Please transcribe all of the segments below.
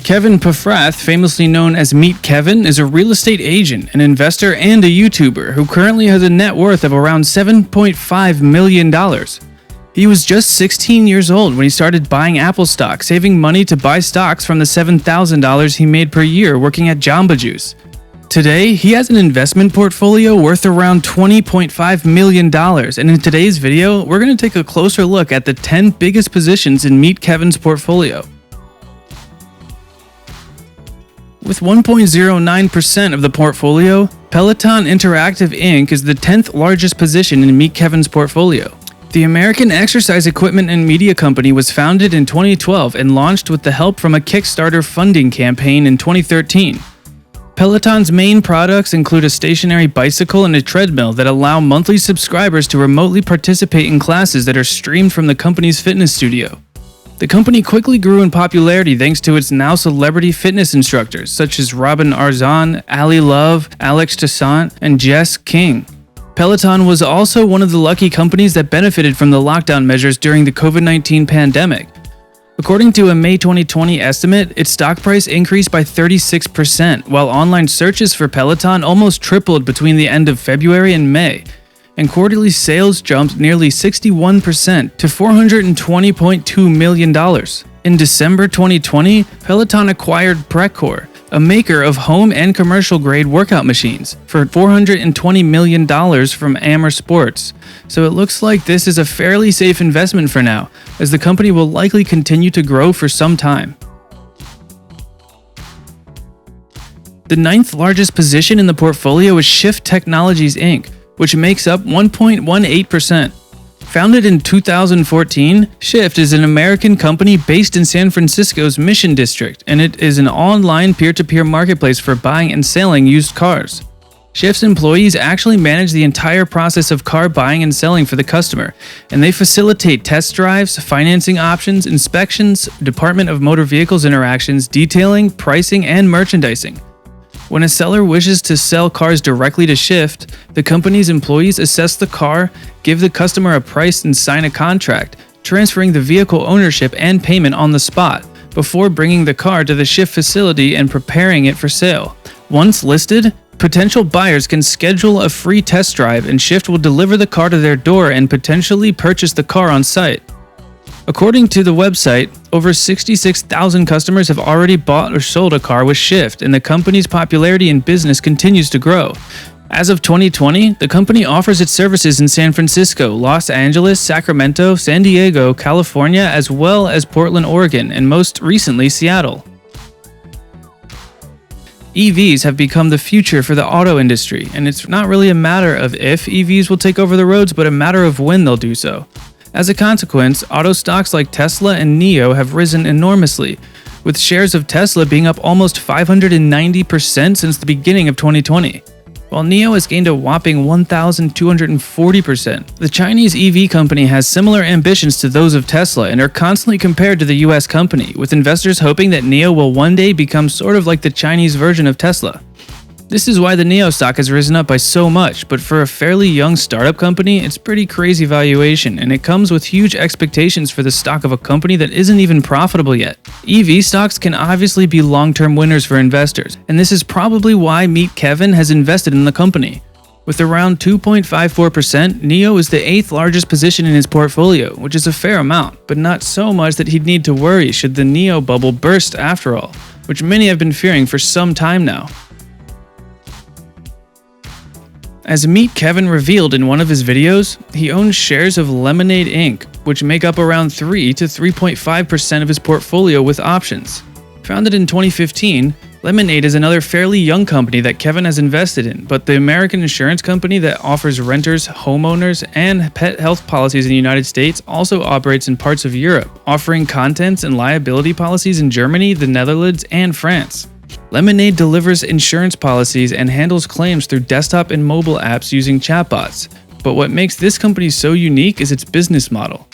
Kevin Pafrath, famously known as Meet Kevin, is a real estate agent, an investor, and a YouTuber who currently has a net worth of around $7.5 million. He was just 16 years old when he started buying Apple stock, saving money to buy stocks from the $7,000 he made per year working at Jamba Juice. Today, he has an investment portfolio worth around $20.5 million, and in today's video, we're going to take a closer look at the 10 biggest positions in Meet Kevin's portfolio. With 1.09% of the portfolio, Peloton Interactive Inc. is the 10th largest position in Meet Kevin's portfolio. The American exercise equipment and media company was founded in 2012 and launched with the help from a Kickstarter funding campaign in 2013. Peloton's main products include a stationary bicycle and a treadmill that allow monthly subscribers to remotely participate in classes that are streamed from the company's fitness studio. The company quickly grew in popularity thanks to its now celebrity fitness instructors such as Robin Arzon, Ali Love, Alex Toussaint, and Jess King. Peloton was also one of the lucky companies that benefited from the lockdown measures during the COVID-19 pandemic. According to a May 2020 estimate, its stock price increased by 36%, while online searches for Peloton almost tripled between the end of February and May, and quarterly sales jumped nearly 61% to $420.2 million. In December 2020, Peloton acquired Precor, a maker of home and commercial-grade workout machines, for $420 million from Amer Sports. So it looks like this is a fairly safe investment for now, as the company will likely continue to grow for some time. The 9th largest position in the portfolio is Shift Technologies Inc., which makes up 1.18%. Founded in 2014, Shift is an American company based in San Francisco's Mission District, and it is an online peer-to-peer marketplace for buying and selling used cars. Shift's employees actually manage the entire process of car buying and selling for the customer, and they facilitate test drives, financing options, inspections, Department of Motor Vehicles interactions, detailing, pricing, and merchandising. When a seller wishes to sell cars directly to Shift, the company's employees assess the car, give the customer a price, and sign a contract, transferring the vehicle ownership and payment on the spot, before bringing the car to the Shift facility and preparing it for sale. Once listed, potential buyers can schedule a free test drive, and Shift will deliver the car to their door and potentially purchase the car on site. According to the website, over 66,000 customers have already bought or sold a car with Shift, and the company's popularity in business continues to grow. As of 2020, the company offers its services in San Francisco, Los Angeles, Sacramento, San Diego, California, as well as Portland, Oregon, and most recently Seattle. EVs have become the future for the auto industry, and it's not really a matter of if EVs will take over the roads, but a matter of when they'll do so. As a consequence, auto stocks like Tesla and NIO have risen enormously, with shares of Tesla being up almost 590% since the beginning of 2020, while NIO has gained a whopping 1,240%. The Chinese EV company has similar ambitions to those of Tesla and are constantly compared to the US company, with investors hoping that NIO will one day become sort of like the Chinese version of Tesla. This is why the NIO stock has risen up by so much, but for a fairly young startup company, it's pretty crazy valuation, and it comes with huge expectations for the stock of a company that isn't even profitable yet. EV stocks can obviously be long-term winners for investors, and this is probably why Meet Kevin has invested in the company. With around 2.54%, NIO is the 8th largest position in his portfolio, which is a fair amount, but not so much that he'd need to worry should the NIO bubble burst after all, which many have been fearing for some time now. As Meet Kevin revealed in one of his videos, he owns shares of Lemonade Inc., which make up around 3 to 3.5% of his portfolio with options. Founded in 2015, Lemonade is another fairly young company that Kevin has invested in, but the American insurance company that offers renters, homeowners, and pet health policies in the United States also operates in parts of Europe, offering contents and liability policies in Germany, the Netherlands, and France. Lemonade delivers insurance policies and handles claims through desktop and mobile apps using chatbots. But what makes this company so unique is its business model.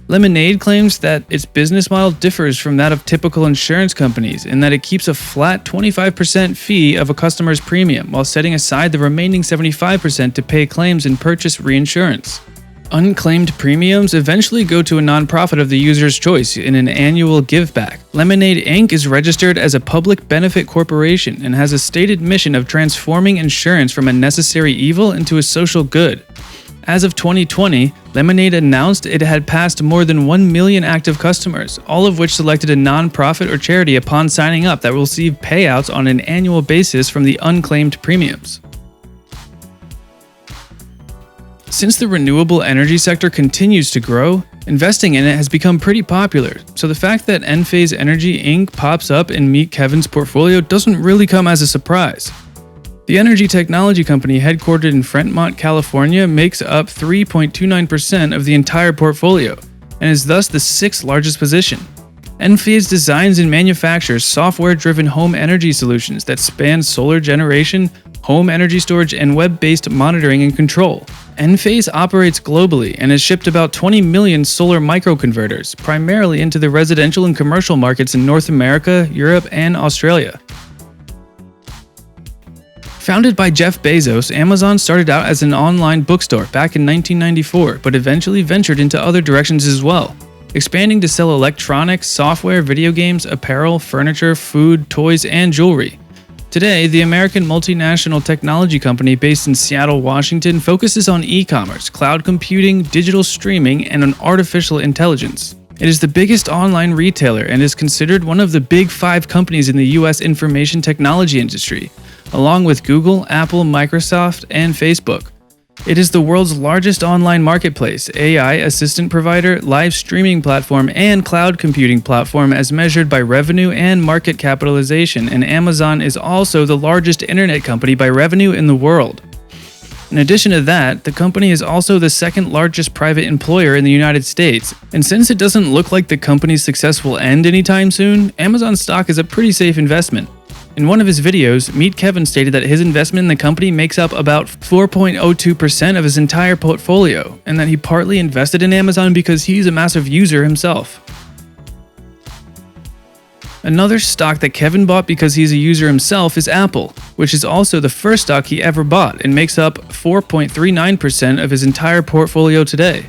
Lemonade claims that its business model differs from that of typical insurance companies in that it keeps a flat 25% fee of a customer's premium while setting aside the remaining 75% to pay claims and purchase reinsurance. Unclaimed premiums eventually go to a nonprofit of the user's choice in an annual giveback. Lemonade Inc. is registered as a public benefit corporation and has a stated mission of transforming insurance from a necessary evil into a social good. As of 2020, Lemonade announced it had passed more than 1 million active customers, all of which selected a nonprofit or charity upon signing up that will receive payouts on an annual basis from the unclaimed premiums. Since the renewable energy sector continues to grow, investing in it has become pretty popular, so the fact that Enphase Energy Inc. pops up in Meet Kevin's portfolio doesn't really come as a surprise. The energy technology company headquartered in Fremont, California makes up 3.29% of the entire portfolio, and is thus the sixth largest position. Enphase designs and manufactures software-driven home energy solutions that span solar generation, home energy storage, and web-based monitoring and control. Enphase operates globally and has shipped about 20 million solar microconverters, primarily into the residential and commercial markets in North America, Europe, and Australia. Founded by Jeff Bezos, Amazon started out as an online bookstore back in 1994, but eventually ventured into other directions as well, expanding to sell electronics, software, video games, apparel, furniture, food, toys, and jewelry. Today, the American multinational technology company based in Seattle, Washington focuses on e-commerce, cloud computing, digital streaming, and on artificial intelligence. It is the biggest online retailer and is considered one of the big 5 companies in the US information technology industry, along with Google, Apple, Microsoft, and Facebook. It is the world's largest online marketplace, AI assistant provider, live streaming platform, and cloud computing platform as measured by revenue and market capitalization, and Amazon is also the largest internet company by revenue in the world. In addition to that, the company is also the second largest private employer in the United States, and since it doesn't look like the company's success will end anytime soon, Amazon stock is a pretty safe investment. In one of his videos, Meet Kevin stated that his investment in the company makes up about 4.02% of his entire portfolio, and that he partly invested in Amazon because he's a massive user himself. Another stock that Kevin bought because he's a user himself is Apple, which is also the first stock he ever bought and makes up 4.39% of his entire portfolio today.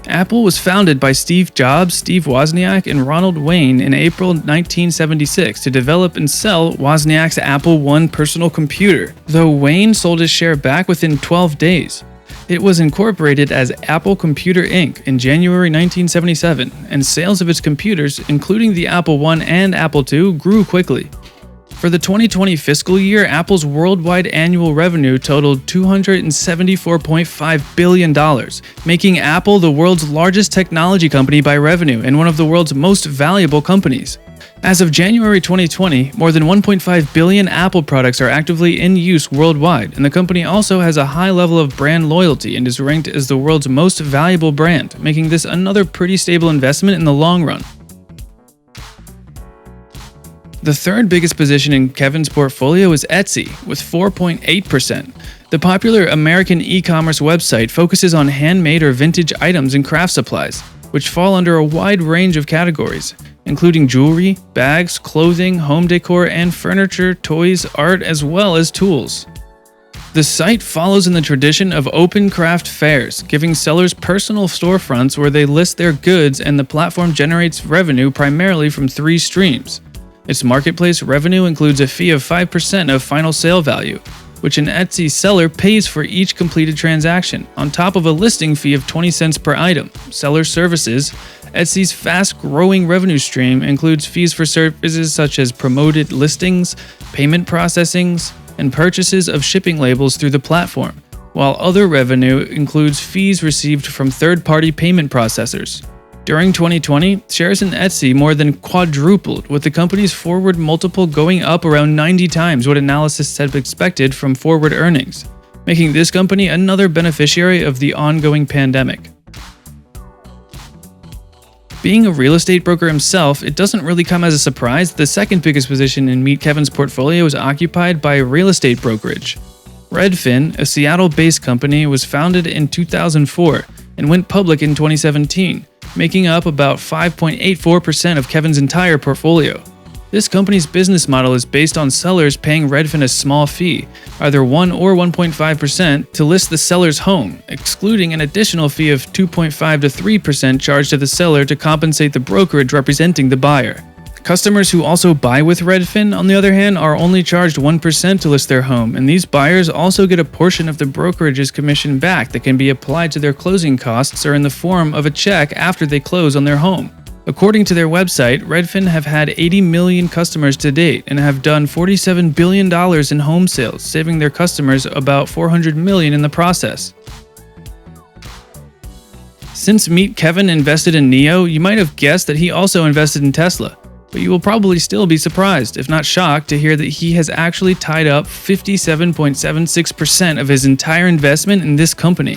Apple was founded by Steve Jobs, Steve Wozniak, and Ronald Wayne in April 1976 to develop and sell Wozniak's Apple I personal computer, though Wayne sold his share back within 12 days. It was incorporated as Apple Computer Inc. in January 1977, and sales of its computers, including the Apple I and Apple II, grew quickly. For the 2020 fiscal year, Apple's worldwide annual revenue totaled $274.5 billion, making Apple the world's largest technology company by revenue and one of the world's most valuable companies. As of January 2020, more than 1.5 billion Apple products are actively in use worldwide, and the company also has a high level of brand loyalty and is ranked as the world's most valuable brand, making this another pretty stable investment in the long run. The third biggest position in Kevin's portfolio is Etsy, with 4.8%. The popular American e-commerce website focuses on handmade or vintage items and craft supplies, which fall under a wide range of categories, including jewelry, bags, clothing, home decor, and furniture, toys, art, as well as tools. The site follows in the tradition of open craft fairs, giving sellers personal storefronts where they list their goods, and the platform generates revenue primarily from 3 streams. Its marketplace revenue includes a fee of 5% of final sale value, which an Etsy seller pays for each completed transaction, on top of a listing fee of 20 cents per item. Seller services. Etsy's fast-growing revenue stream includes fees for services such as promoted listings, payment processings, and purchases of shipping labels through the platform, while other revenue includes fees received from third-party payment processors. During 2020, shares in Etsy more than quadrupled, with the company's forward multiple going up around 90 times what analysts had expected from forward earnings, making this company another beneficiary of the ongoing pandemic. Being a real estate broker himself, it doesn't really come as a surprise that the second biggest position in Meet Kevin's portfolio is occupied by a real estate brokerage. Redfin, a Seattle-based company, was founded in 2004 and went public in 2017. Making up about 5.84% of Kevin's entire portfolio. This company's business model is based on sellers paying Redfin a small fee, either 1 or 1.5%, to list the seller's home, excluding an additional fee of 2.5 to 3% charged to the seller to compensate the brokerage representing the buyer. Customers who also buy with Redfin, on the other hand, are only charged 1% to list their home, and these buyers also get a portion of the brokerage's commission back that can be applied to their closing costs or in the form of a check after they close on their home. According to their website, Redfin have had 80 million customers to date and have done $47 billion in home sales, saving their customers about $400 million in the process. Since Meet Kevin invested in NIO, you might have guessed that he also invested in Tesla. But you will probably still be surprised, if not shocked, to hear that he has actually tied up 57.76% of his entire investment in this company.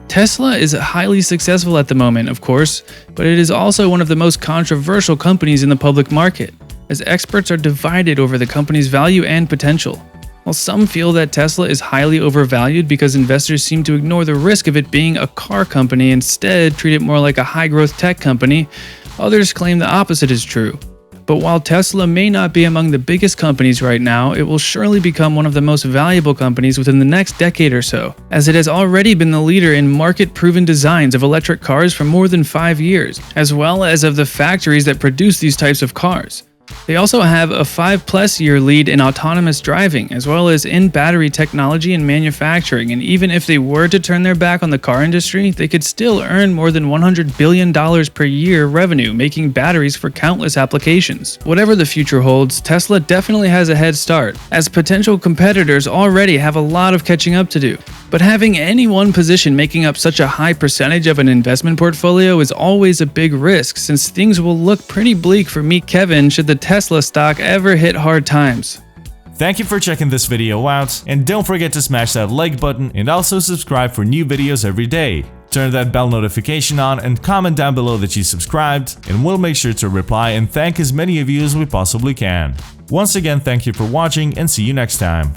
Tesla is highly successful at the moment, of course, but it is also one of the most controversial companies in the public market, as experts are divided over the company's value and potential. While some feel that Tesla is highly overvalued because investors seem to ignore the risk of it being a car company and instead treat it more like a high-growth tech company, others claim the opposite is true. But while Tesla may not be among the biggest companies right now, it will surely become one of the most valuable companies within the next decade or so, as it has already been the leader in market-proven designs of electric cars for more than 5 years, as well as of the factories that produce these types of cars. They also have a 5+ year lead in autonomous driving, as well as in battery technology and manufacturing, and even if they were to turn their back on the car industry, they could still earn more than $100 billion per year revenue making batteries for countless applications. Whatever the future holds, Tesla definitely has a head start, as potential competitors already have a lot of catching up to do. But having any one position making up such a high percentage of an investment portfolio is always a big risk, since things will look pretty bleak for Meet Kevin should the Tesla stock ever hit hard times. Thank you for checking this video out, and don't forget to smash that like button and also subscribe for new videos every day. Turn that bell notification on and comment down below that you subscribed, and we'll make sure to reply and thank as many of you as we possibly can. Once again, thank you for watching and see you next time.